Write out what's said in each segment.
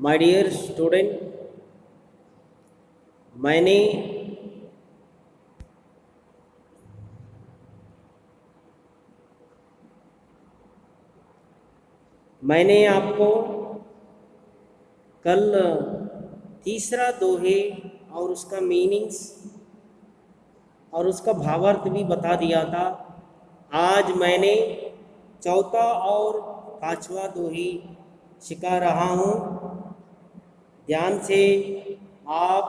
My dear student, मैंने आपको कल तीसरा दोहे और उसका मीनिंग्स और उसका भावार्थ भी बता दिया था। आज मैंने चौथा और पांचवा दोहे सिखा रहा हूँ। ध्यान से आप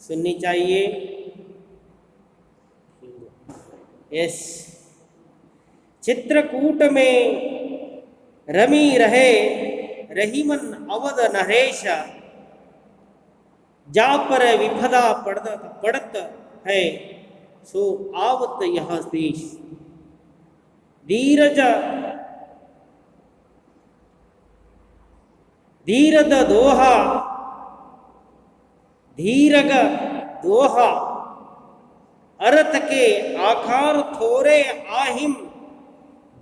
सुननी चाहिए। यस, चित्रकूट में रमी रहे रहीमन अवध नरेश, जा पर विपदा पड़त है सो आवत यह देश। धीरज धीरग दोहा अरथ के आकार थोरे आहिम,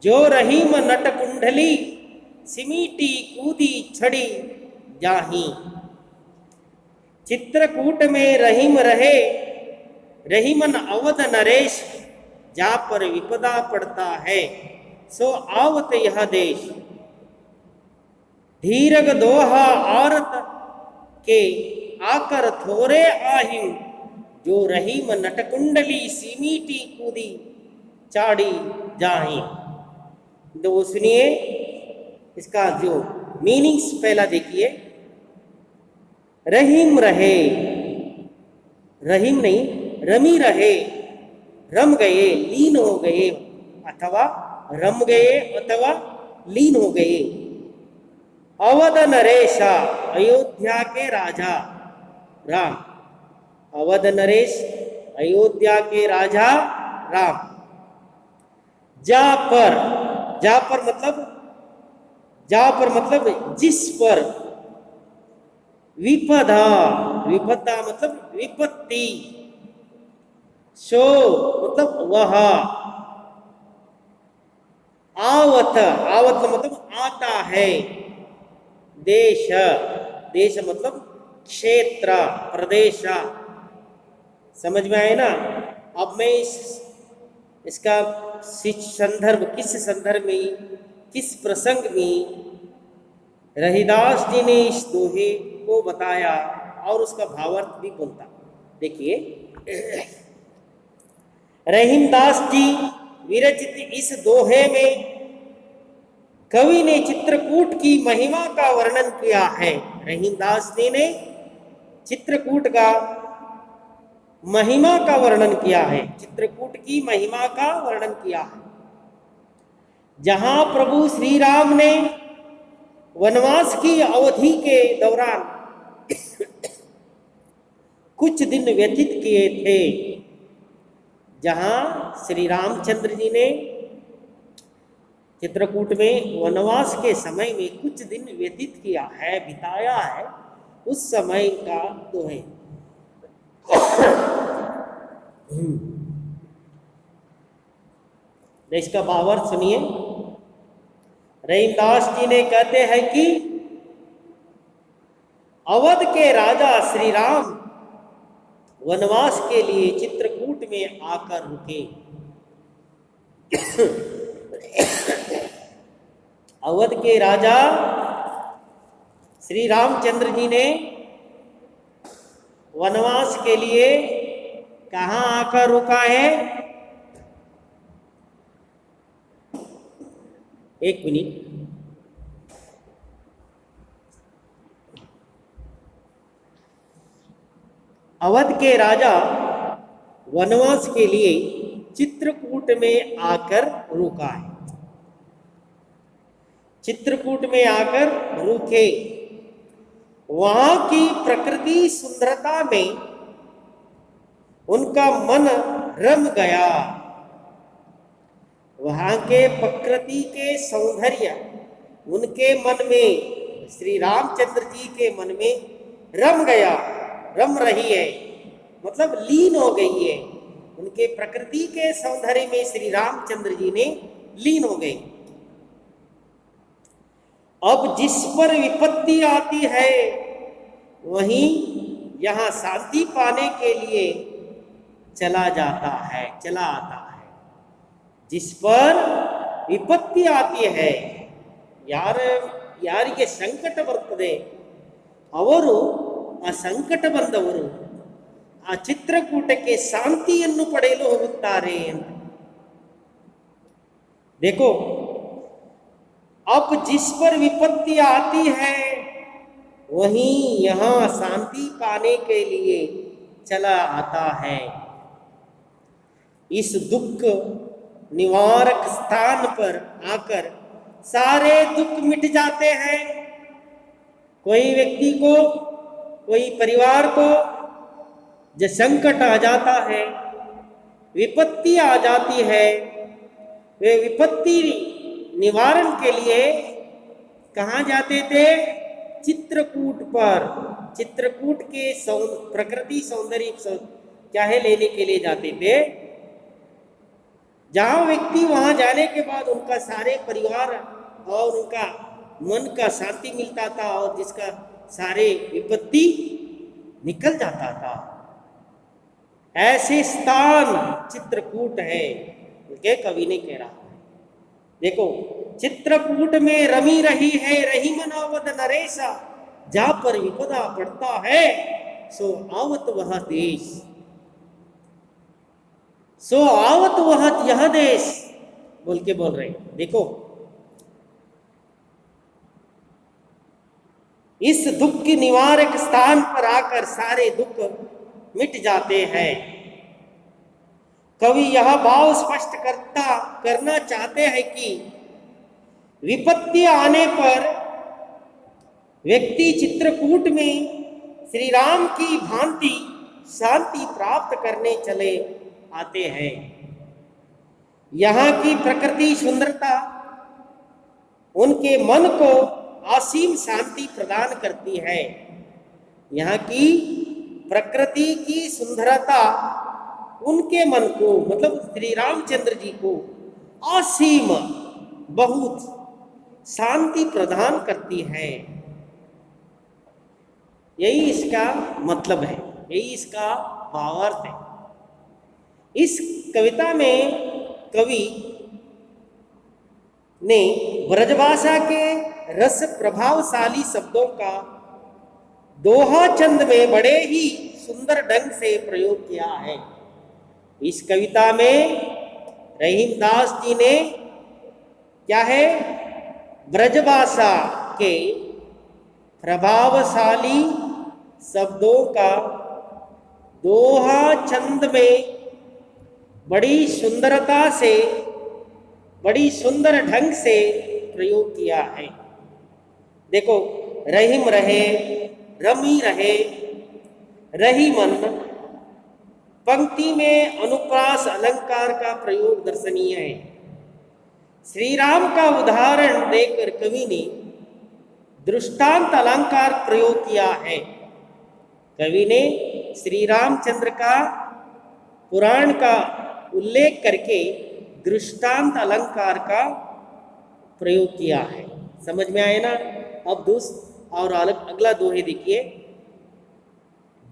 जो रहीम नट कुंडली सिमीटी कूदी छड़ी जाही। चित्रकूट में रहीम रहे रहीमन अवध नरेश, जा पर विपदा पड़ता है सो आवत यह देश। धीरग दोहा आरत के आकर थोरे आहिम, जो रहीम नटकुंडली सीमीटी कूदी चाड़ी जाही। तो सुनिए, इसका जो मीनिंग्स पहला देखिए। रहीम रहे, रहीम नहीं, रमी रहे, रम गए, लीन हो गए, अथवा रम गए अथवा लीन हो गए। अवध नरेशा, अयोध्या के राजा राम। अवध नरेश, अयोध्या के राजा राम। जा पर मतलब जिस पर, विपदा मतलब विपत्ति, सो मतलब वह, आवत मतलब आता है, देश मतलब क्षेत्र प्रदेश। समझ में आए ना? अब मैं इसका संदर्भ किस प्रसंग में रहीदास जी ने इस दोहे को बताया और उसका भावार्थ भी बोलता। देखिए, रहीमदास जी विरचित इस दोहे में कवि ने चित्रकूट की महिमा का वर्णन किया है। रहीमदास जी ने चित्रकूट का महिमा का वर्णन किया है, चित्रकूट की महिमा का वर्णन किया है, जहां प्रभु श्री राम ने वनवास की अवधि के दौरान कुछ दिन व्यतीत किए थे। जहां श्री रामचंद्र जी ने चित्रकूट में वनवास के समय में कुछ दिन व्यतीत किया है, बिताया है, उस समय का दोहे। इसका भावार्थ सुनिए। रहीमदास जी ने कहते हैं कि अवध के राजा श्री राम वनवास के लिए चित्रकूट में आकर रुके। अवध के राजा श्री रामचंद्र जी ने वनवास के लिए कहाँ आकर रुका है? एक मिनट। अवध के राजा वनवास के लिए चित्रकूट में आकर रुका है। चित्रकूट में आकर रुके। वहां की प्रकृति सुंदरता में उनका मन रम गया। वहां के प्रकृति के सौंदर्य उनके मन में, श्री रामचंद्र जी के मन में रम गया, रम रही है, मतलब लीन हो गई है। उनके प्रकृति के सौंदर्य में श्री रामचंद्र जी ने लीन हो गए। अब जिस पर विपत्ति आती है वहीं यहाँ शांति पाने के लिए चला जाता है, चला आता है। जिस पर विपत्ति आती है, ಯಾರಿಗೆ ಸಂಕಟ ಬರ್ತದೆ ಅವರು ಆ ಸಂಕಟ ಬಂದವರು ಆ ಚಿತ್ರಕೂಟಕ್ಕೆ ಶಾಂತಿಯನ್ನು ಪಡೆಯಲು ಹೋಗುತ್ತಾರೆ ಅಂತ। देखो, अब जिस पर विपत्ति आती है वहीं यहाँ शांति पाने के लिए चला आता है। इस दुख निवारक स्थान पर आकर सारे दुख मिट जाते हैं। कोई व्यक्ति को, कोई परिवार को जब संकट आ जाता है, विपत्ति आ जाती है, वे विपत्ति निवारण के लिए कहाँ जाते थे? चित्रकूट पर। चित्रकूट के प्रकृति सौंदर्य क्या है लेने के लिए जाते थे। जहाँ व्यक्ति वहाँ जाने के बाद उनका सारे परिवार और उनका मन का शांति मिलता था और जिसका सारे विपत्ति निकल जाता था। ऐसे स्थान चित्रकूट है, के कवि ने कह रहा है। देखो, चित्रकूट में रमी रही है रही मनावत नरेशा, जहाँ पर विपदा पड़ता है सो आवत वह देश, सो आवत वह यह देश बोल के बोल रहे। देखो, इस दुख की निवारक स्थान पर आकर सारे दुख मिट जाते हैं। कवि यह भाव स्पष्ट करना चाहते हैं कि विपत्ति आने पर व्यक्ति चित्रकूट में श्री राम की भांति शांति प्राप्त करने चले आते हैं। यहाँ की प्रकृति सुंदरता उनके मन को असीम शांति प्रदान करती है। यहाँ की प्रकृति की सुंदरता उनके मन को, मतलब श्री रामचंद्र जी को असीम बहुत शांति प्रदान करती है। यही इसका मतलब है, यही इसका भावार्थ है। इस कविता में कवि ने ब्रजभाषा के रस प्रभावशाली शब्दों का दोहा चंद में बड़े ही सुंदर ढंग से प्रयोग किया है। इस कविता में रहीमदास जी ने क्या है, ब्रजभाषा के प्रभावशाली शब्दों का दोहा चंद में बड़ी सुंदरता से, बड़ी सुंदर ढंग से प्रयोग किया है। देखो, रहीम रहे, रमी रहे, रही मन, पंक्ति में अनुप्रास अलंकार का प्रयोग दर्शनीय है। श्री राम का उदाहरण देकर कवि ने दृष्टांत अलंकार प्रयोग किया है। कवि ने श्री रामचंद्र का पुराण का उल्लेख करके दृष्टांत अलंकार का प्रयोग किया है। समझ में आए ना? अब और अगला दोहे देखिए।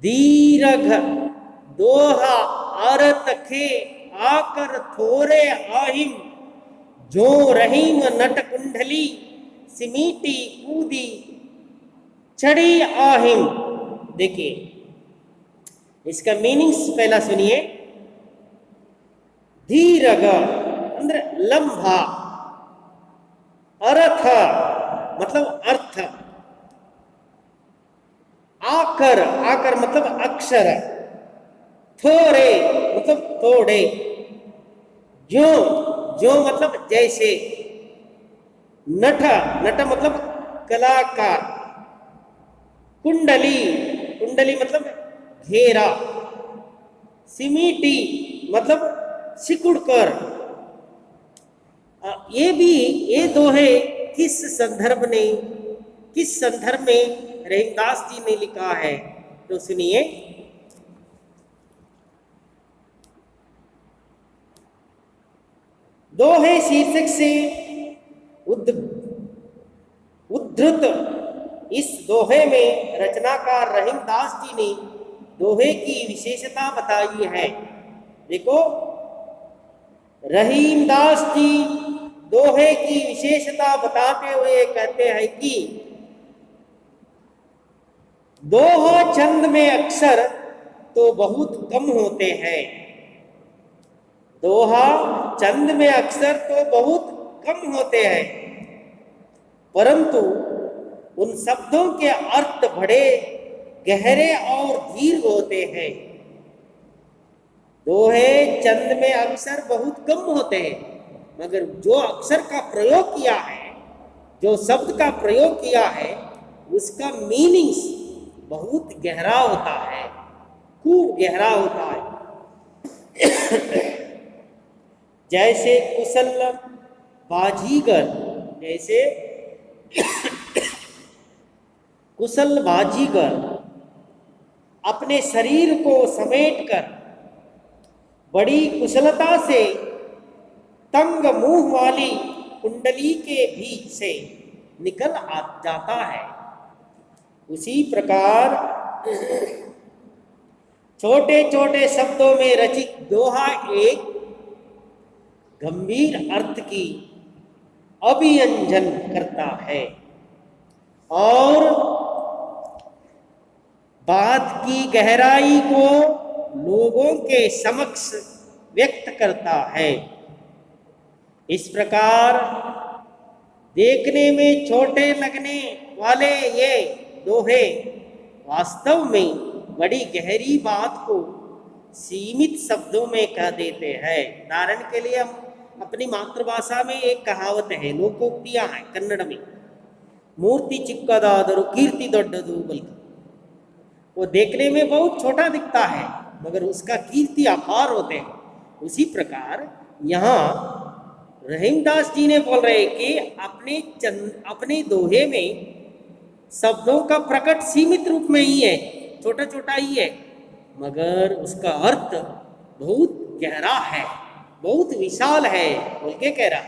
दीर्घ दोहा आरत खे आकर थोरे आहिम, जो रहीम नट कुंडली सिमीटी कूदी चढ़ी आहिम। देखिए, इसका मीनिंग्स पहला सुनिए। दीर्घ अंदर लंबा, अर्थ मतलब अर्थ, आकर आकर मतलब अक्षर, थोड़े मतलब थोड़े, जो जो मतलब जैसे, नट नट मतलब कलाकार, कुंडली कुंडली मतलब घेरा, सिमीटी मतलब सिकुड़कर। ये दोहे किस संदर्भ में रहीमदास जी ने लिखा है तो सुनिए। दोहे शीर्षक से उद्धृत इस दोहे में रचनाकार रहीमदास जी ने दोहे की विशेषता बताई है। देखो, रहीमदास जी दोहे की विशेषता बताते हुए कहते हैं कि दोहा छंद में अक्षर तो बहुत कम होते हैं। दोहा छंद में अक्षर तो बहुत कम होते हैं, परंतु उन शब्दों के अर्थ बड़े गहरे और दीर्घ होते हैं। दोहे छंद में अक्षर बहुत कम होते हैं, मगर जो अक्षर का प्रयोग किया है, जो शब्द का प्रयोग किया है, उसका मीनिंग्स बहुत गहरा होता है, खूब गहरा होता है। जैसे कुशल बाजीगर, जैसे कुशल बाजीगर अपने शरीर को समेटकर बड़ी कुशलता से तंग मुंह वाली कुंडली के बीच से निकल आ जाता है, उसी प्रकार छोटे छोटे शब्दों में रचित दोहा एक गंभीर अर्थ की अभिव्यंजन करता है और बात की गहराई को लोगों के समक्ष व्यक्त करता है। इस प्रकार देखने में छोटे लगने वाले ये दोहे वास्तव में बड़ी गहरी बात को सीमित शब्दों में कह देते हैं। उदाहरण के लिए हम अपनी मातृभाषा में एक कहावत है, लोकोक्तियां हैं कन्नड़ में, मूर्ति चिक्कदादरु कीर्ति दोड्डदु बल्कि। वो देखने में बहुत छोटा दिखता है, मगर उसका कीर्ति अपार होते हैं। उसी प्रकार यहाँ रहीमदास जी ने बोल रहे कि अपने दोहे में शब्दों का प्रकट सीमित रूप में ही है, छोटा छोटा ही है, मगर उसका अर्थ बहुत गहरा है, बहुत विशाल है। बोल के कह रहा,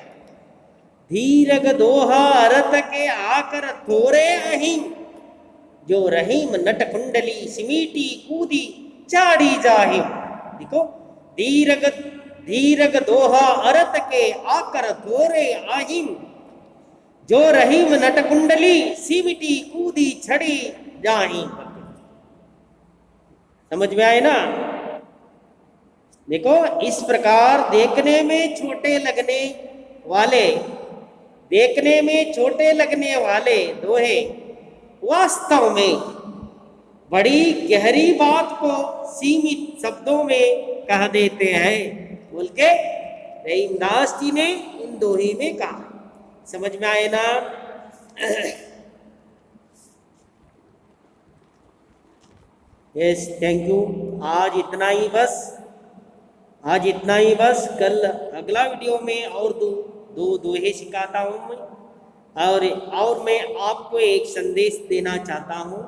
धीरग दोहा अरत के आकर थोरे अहिम, जो रहीम नट कुंडली सिमीटी कूदी चाड़ी जाहिम। देखो, धीरग दोहा अरत के आकर थोरे अहिम, जो रहीम नट कुंडली सिमिटी कूदी छड़ी जाहिम। समझ में आए ना? देखो, इस प्रकार देखने में छोटे लगने वाले दोहे वास्तव में बड़ी गहरी बात को सीमित शब्दों में कह देते हैं, बोल के रहीमदास जी ने इन दोहे में कहा। समझ में आए ना? Yes, thank you. आज इतना ही बस। कल अगला वीडियो में और दो दोहे सिखाता हूँ मैं, और मैं आपको एक संदेश देना चाहता हूँ।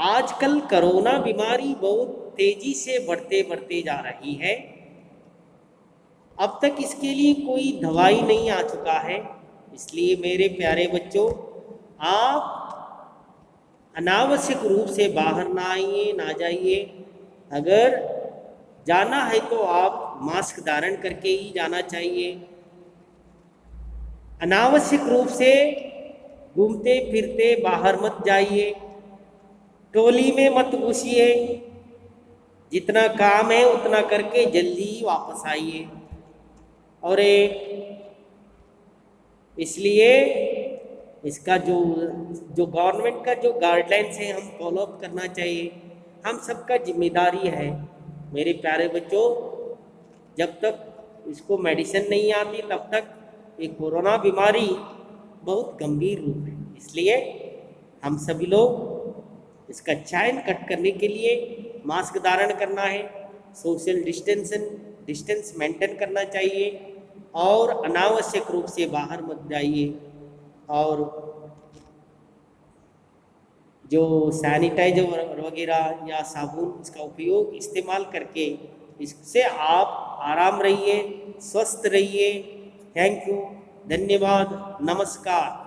आजकल कोरोना बीमारी बहुत तेजी से बढ़ते जा रही है। अब तक इसके लिए कोई दवाई नहीं आ चुका है, इसलिए मेरे प्यारे बच्चों, आप अनावश्यक रूप से बाहर ना जाइए। अगर जाना है तो आप मास्क धारण करके ही जाना चाहिए। अनावश्यक रूप से घूमते फिरते बाहर मत जाइए, टोली में मत घुसिए। जितना काम है उतना करके जल्दी वापस आइए। और इसलिए इसका जो गवर्नमेंट का जो गाइडलाइंस है हम फॉलो अप करना चाहिए, हम सबका जिम्मेदारी है। मेरे प्यारे बच्चों, जब तक इसको मेडिसिन नहीं आती तब तक ये कोरोना बीमारी बहुत गंभीर रूप है। इसलिए हम सभी लोग इसका चयन कट करने के लिए मास्क धारण करना है, सोशल डिस्टेंस मेंटेन करना चाहिए और अनावश्यक रूप से बाहर मत जाइए। और जो सैनिटाइजर वगैरह या साबुन, इसका उपयोग इस्तेमाल करके इससे आप आराम रहिए, स्वस्थ रहिए। थैंक यू, धन्यवाद, नमस्कार।